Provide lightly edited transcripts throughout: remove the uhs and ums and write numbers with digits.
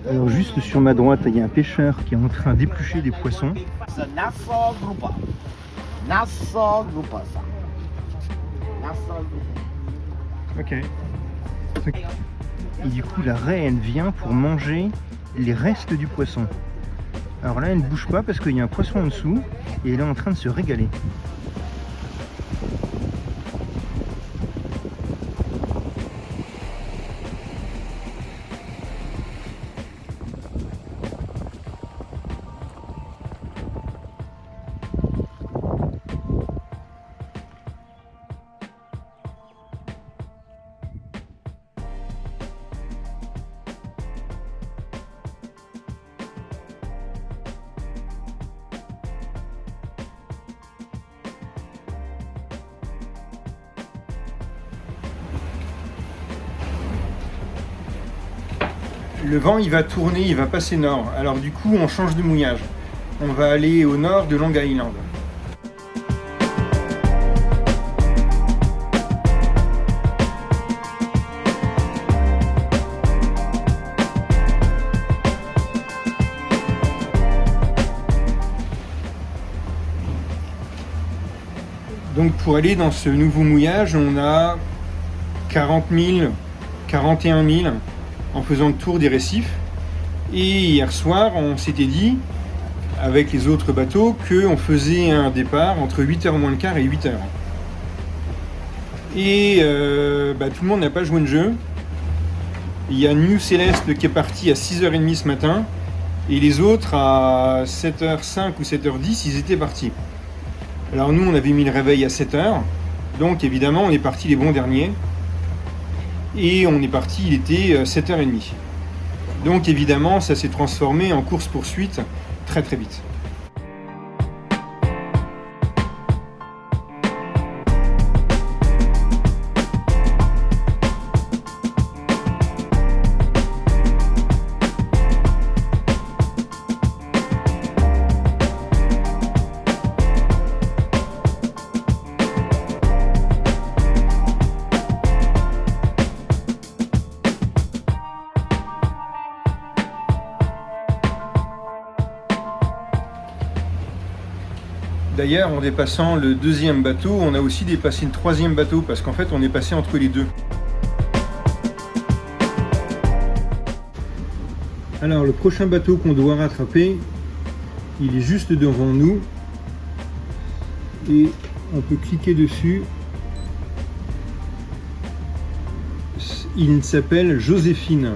Alors juste sur ma droite, il y a un pêcheur qui est en train d'éplucher des poissons. Ok. Et du coup, la raie, elle vient pour manger les restes du poisson. Alors là, elle ne bouge pas parce qu'il y a un poisson en dessous et elle est en train de se régaler. Le vent, il va tourner, il va passer nord. Alors du coup, on change de mouillage. On va aller au nord de Long Island. Donc pour aller dans ce nouveau mouillage, on a 40 000, 41 000 en faisant le tour des récifs. Et hier soir, on s'était dit, avec les autres bateaux, qu'on faisait un départ entre 8h moins le quart et 8h. Et tout le monde n'a pas joué le jeu. Il y a New Céleste qui est parti à 6h30 ce matin, et les autres à 7h05 ou 7h10, ils étaient partis. Alors nous, on avait mis le réveil à 7h, donc évidemment, on est parti les bons derniers. Et on est parti, il était 7h30. Donc évidemment, ça s'est transformé en course-poursuite très très vite. D'ailleurs, en dépassant le deuxième bateau, on a aussi dépassé le troisième bateau parce qu'en fait, on est passé entre les deux. Alors, le prochain bateau qu'on doit rattraper, il est juste devant nous. Et on peut cliquer dessus. Il s'appelle Joséphine.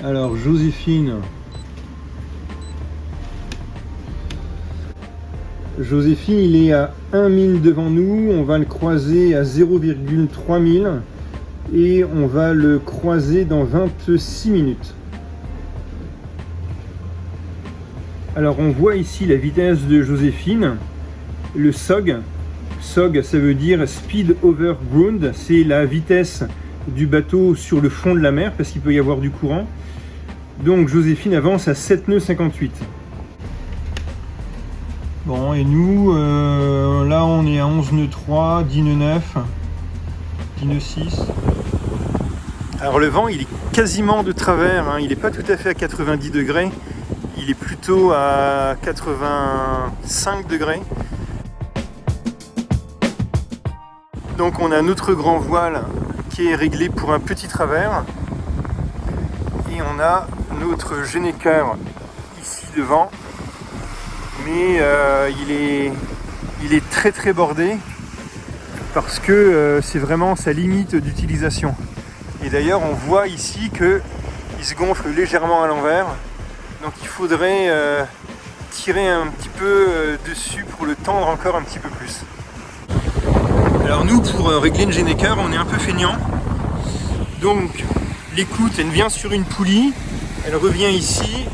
Alors, Joséphine... Joséphine, il est à 1 000 devant nous, on va le croiser à 0,3 000 et on va le croiser dans 26 minutes. Alors on voit ici la vitesse de Joséphine, le SOG. SOG, ça veut dire Speed Over Ground, c'est la vitesse du bateau sur le fond de la mer parce qu'il peut y avoir du courant. Donc Joséphine avance à 7 nœuds 58. Bon, et nous, là on est à 11 nœuds 3, 10 nœuds 9, 10 nœuds 6. Alors le vent, il est quasiment de travers, hein. Il n'est pas tout à fait à 90 degrés, il est plutôt à 85 degrés. Donc on a notre grand voile qui est réglé pour un petit travers. Et on a notre généqueur ici devant. Mais il est très très bordé parce que c'est vraiment sa limite d'utilisation. Et d'ailleurs on voit ici qu'il se gonfle légèrement à l'envers, donc il faudrait tirer un petit peu dessus pour le tendre encore un petit peu plus. Alors nous, pour régler le généqueur, on est un peu feignant, donc l'écoute elle vient sur une poulie, elle revient ici,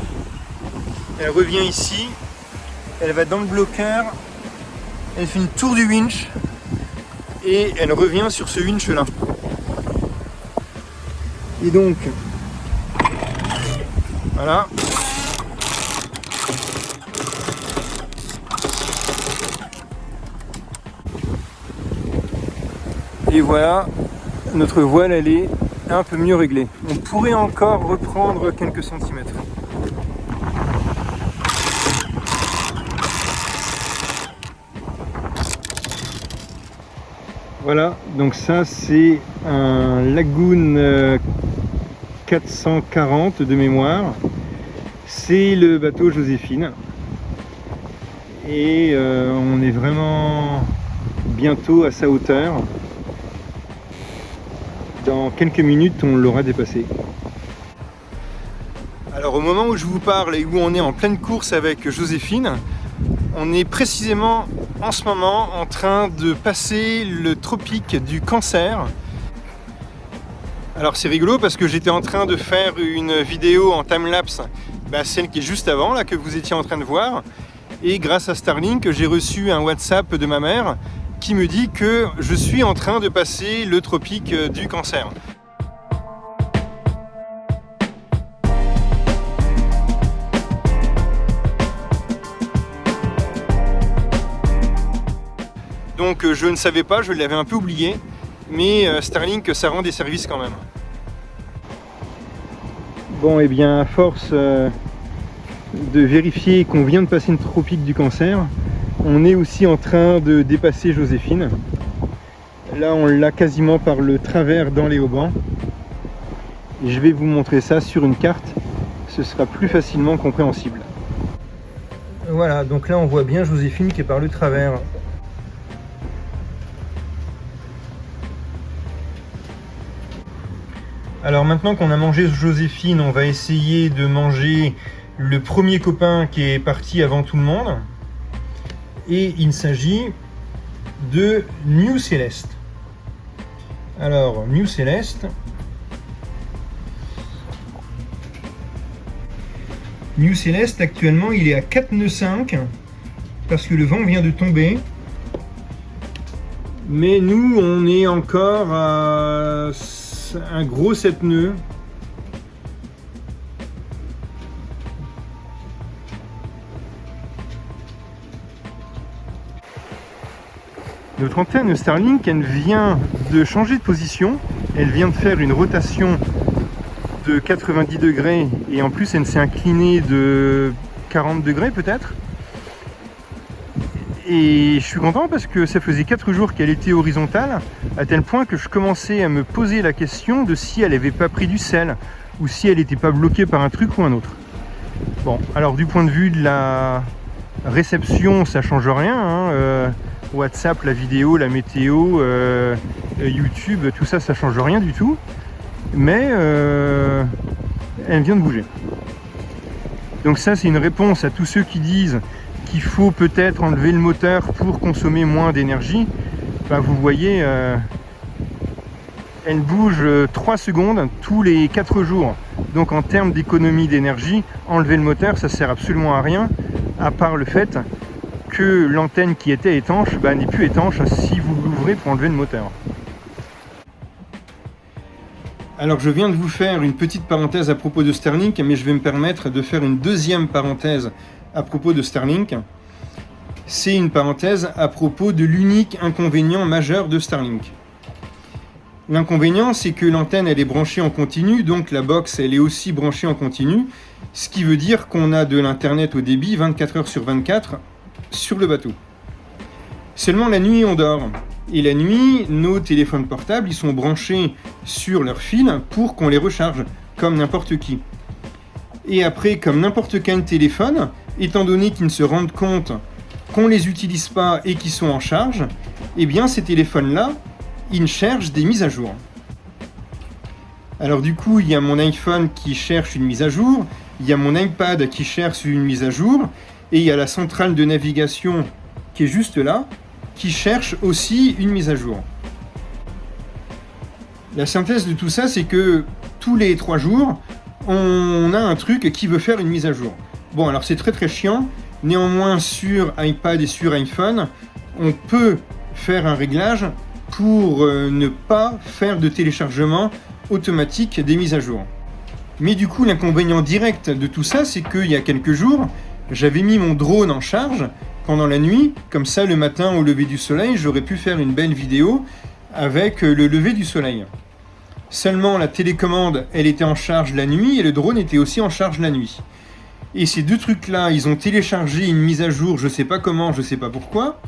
elle va dans le bloqueur, elle fait une tour du winch et elle revient sur ce winch là. Et donc, voilà. Et voilà, notre voile elle est un peu mieux réglé. On pourrait encore reprendre quelques centimètres. Voilà, donc ça c'est un Lagoon 440 de mémoire. C'est le bateau Joséphine. Et on est vraiment bientôt à sa hauteur. Dans quelques minutes, on l'aura dépassé. Alors au moment où je vous parle et où on est en pleine course avec Joséphine, on est précisément en ce moment en train de passer le tropique du Cancer. Alors c'est rigolo parce que j'étais en train de faire une vidéo en timelapse, celle qui est juste avant, là, que vous étiez en train de voir. Et grâce à Starlink, j'ai reçu un WhatsApp de ma mère qui me dit que je suis en train de passer le tropique du Cancer. Donc je ne savais pas, je l'avais un peu oublié, mais Starlink, ça rend des services quand même. Bon, et bien à force de vérifier qu'on vient de passer le tropique du Cancer, on est aussi en train de dépasser Joséphine. Là, on l'a quasiment par le travers dans les haubans. Je vais vous montrer ça sur une carte, ce sera plus facilement compréhensible. Voilà, donc là on voit bien Joséphine qui est par le travers. Alors maintenant qu'on a mangé Joséphine, on va essayer de manger le premier copain qui est parti avant tout le monde. Et il s'agit de New Céleste. Alors, New Céleste. New Céleste, actuellement, il est à 4 nœuds 5 parce que le vent vient de tomber. Mais nous, on est encore à un gros 7 nœuds. Notre antenne Starlink, elle vient de changer de position. Elle vient de faire une rotation de 90 degrés et en plus elle s'est inclinée de 40 degrés peut-être. Et je suis content parce que ça faisait 4 jours qu'elle était horizontale, à tel point que je commençais à me poser la question de si elle n'avait pas pris du sel ou si elle n'était pas bloquée par un truc ou un autre. Bon, alors du point de vue de la réception, ça change rien, hein. WhatsApp, la vidéo, la météo, YouTube, tout ça, ça change rien du tout. Mais elle vient de bouger. Donc ça, c'est une réponse à tous ceux qui disent qu'il faut peut-être enlever le moteur pour consommer moins d'énergie. Vous voyez, elle bouge 3 secondes tous les 4 jours. Donc en termes d'économie d'énergie, enlever le moteur, ça sert absolument à rien, à part le fait que l'antenne qui était étanche n'est plus étanche si vous l'ouvrez pour enlever le moteur. Alors je viens de vous faire une petite parenthèse à propos de Starlink, mais je vais me permettre de faire une deuxième parenthèse à propos de Starlink. C'est une parenthèse à propos de l'unique inconvénient majeur de Starlink. L'inconvénient, c'est que l'antenne elle est branchée en continu, donc la box elle est aussi branchée en continu, ce qui veut dire qu'on a de l'internet au débit 24 heures sur 24 sur le bateau. Seulement la nuit on dort. Et la nuit, nos téléphones portables, ils sont branchés sur leur fil pour qu'on les recharge, comme n'importe qui. Et après, comme n'importe quel téléphone, étant donné qu'ils ne se rendent compte qu'on ne les utilise pas et qu'ils sont en charge, eh bien ces téléphones-là, ils cherchent des mises à jour. Alors du coup, il y a mon iPhone qui cherche une mise à jour, il y a mon iPad qui cherche une mise à jour, et il y a la centrale de navigation qui est juste là, qui cherche aussi une mise à jour. La synthèse de tout ça, c'est que tous les 3 jours, on a un truc qui veut faire une mise à jour. Bon, alors c'est très très chiant, néanmoins sur iPad et sur iPhone, on peut faire un réglage pour ne pas faire de téléchargement automatique des mises à jour. Mais du coup, l'inconvénient direct de tout ça, c'est qu'il y a quelques jours, j'avais mis mon drone en charge pendant la nuit, comme ça le matin au lever du soleil, j'aurais pu faire une belle vidéo avec le lever du soleil. Seulement la télécommande, elle était en charge la nuit et le drone était aussi en charge la nuit. Et ces deux trucs-là, ils ont téléchargé une mise à jour, je sais pas comment, je sais pas pourquoi.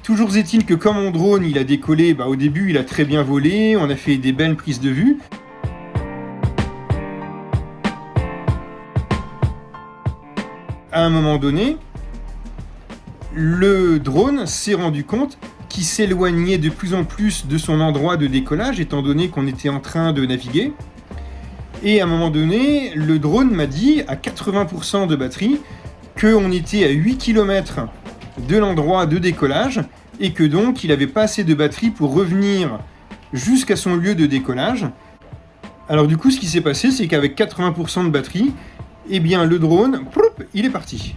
Toujours est-il que comme mon drone, il a décollé, au début, il a très bien volé, on a fait des belles prises de vue. À un moment donné, le drone s'est rendu compte qu'il s'éloignait de plus en plus de son endroit de décollage, étant donné qu'on était en train de naviguer. Et à un moment donné, le drone m'a dit, à 80% de batterie, qu'on était à 8 km de l'endroit de décollage, et que donc il n'avait pas assez de batterie pour revenir jusqu'à son lieu de décollage. Alors du coup, ce qui s'est passé, c'est qu'avec 80% de batterie, eh bien le drone, il est parti.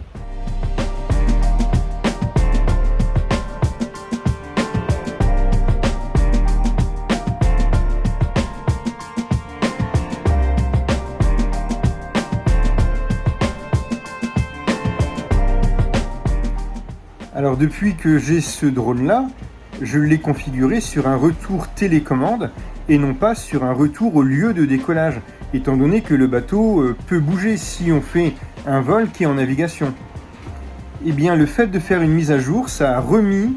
Alors depuis que j'ai ce drone-là, je l'ai configuré sur un retour télécommande et non pas sur un retour au lieu de décollage, étant donné que le bateau peut bouger si on fait un vol qui est en navigation. Eh bien le fait de faire une mise à jour, ça a remis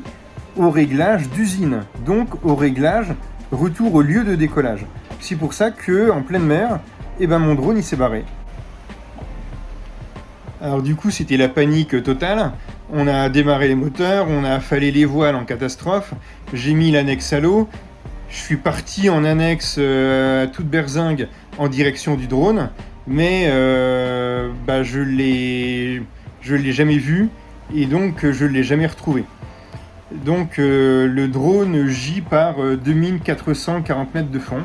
au réglage d'usine, donc au réglage retour au lieu de décollage. C'est pour ça que en pleine mer, mon drone il s'est barré. Alors du coup c'était la panique totale. On a démarré les moteurs, on a affalé les voiles en catastrophe, j'ai mis l'annexe à l'eau, je suis parti en annexe à toute berzingue en direction du drone, mais je l'ai jamais vu et donc je l'ai jamais retrouvé. Donc le drone gît par 2440 mètres de fond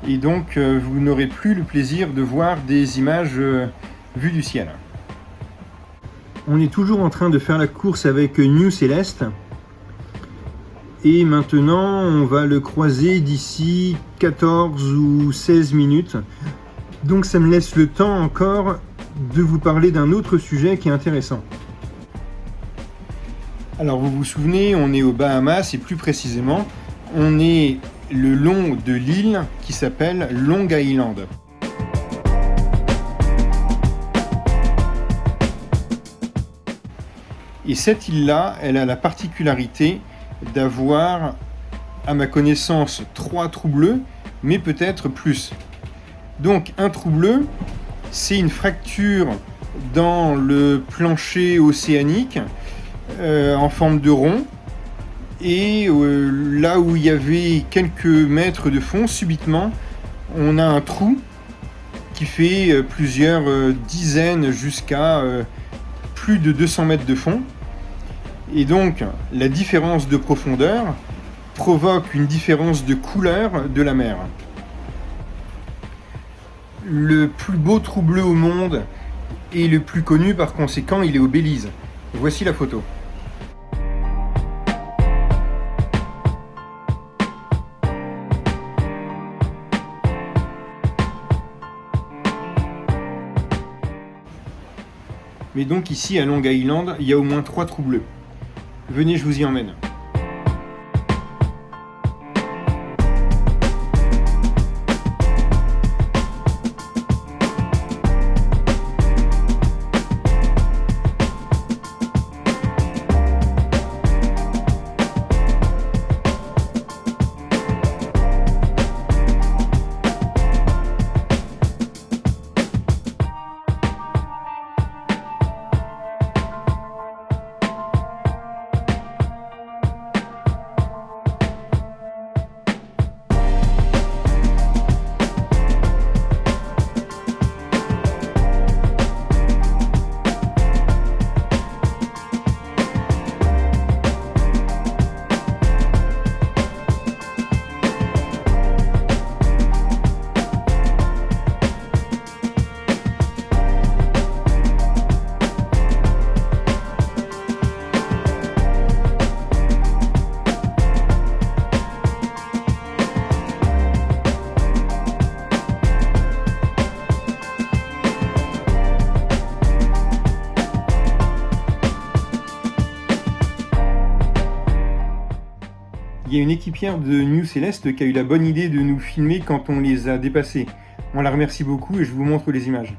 et donc vous n'aurez plus le plaisir de voir des images vues du ciel. On est toujours en train de faire la course avec New Céleste. Et maintenant, on va le croiser d'ici 14 ou 16 minutes. Donc ça me laisse le temps encore de vous parler d'un autre sujet qui est intéressant. Alors vous vous souvenez, on est aux Bahamas et plus précisément, on est le long de l'île qui s'appelle Long Island. Et cette île-là, elle a la particularité d'avoir, à ma connaissance, 3 trous bleus, mais peut-être plus. Donc un trou bleu, c'est une fracture dans le plancher océanique en forme de rond. Et là où il y avait quelques mètres de fond, subitement, on a un trou qui fait plusieurs dizaines jusqu'à plus de 200 mètres de fond. Et donc, la différence de profondeur provoque une différence de couleur de la mer. Le plus beau trou bleu au monde et le plus connu par conséquent, il est au Belize. Voici la photo. Mais donc ici à Long Island, il y a au moins 3 trous bleus. Venez, je vous y emmène. y a une équipière de New Céleste qui a eu la bonne idée de nous filmer quand on les a dépassés. On la remercie beaucoup et je vous montre les images.